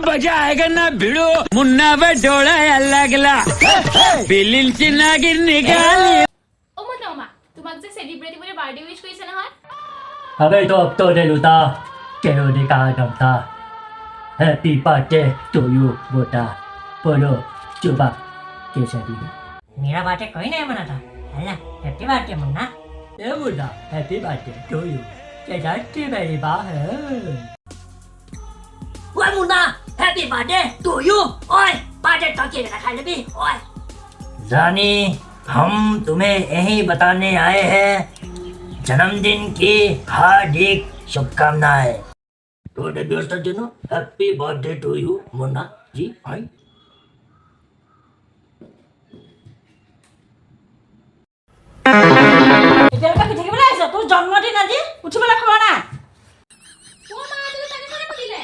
मजा आएगा ना भिड़ो मुन्ना डोळा लागला बिलींची नागिन निघाली ओ मोनोमा তোমাক যে সেলিব্রিটি বলে বার্থডে উইশ কৰিছে নহয় अबे तो अब तो दे लूटा केरो ने कहा दम था हैप्पी बर्थडे टू यू बेटा बोलो चुपा कैसा दी मेरा बर्थडे कोई नहीं मना था है ना हैप्पी बर्थडे मुन्ना ये बोला हैप्पी बर्थडे टू यू कैसा दी मेरी बात है ओए Munna happy birthday to you ओए बर्थडे तो केक ना खाने भी ओए रानी हम तुम्हें यही बताने आए हैं जन्मदिन की हार्दिक शुभकामनाएं तो दोस्तों दिनो happy birthday to you Munna ji भाई এতিয়ালৈকে শুই থাকিবলৈ আহিছ তোৰ জন্মদিন আজি উঠিবলৈ খবৰ নাই ও মা তুমি তাকে কোনে খুলিলে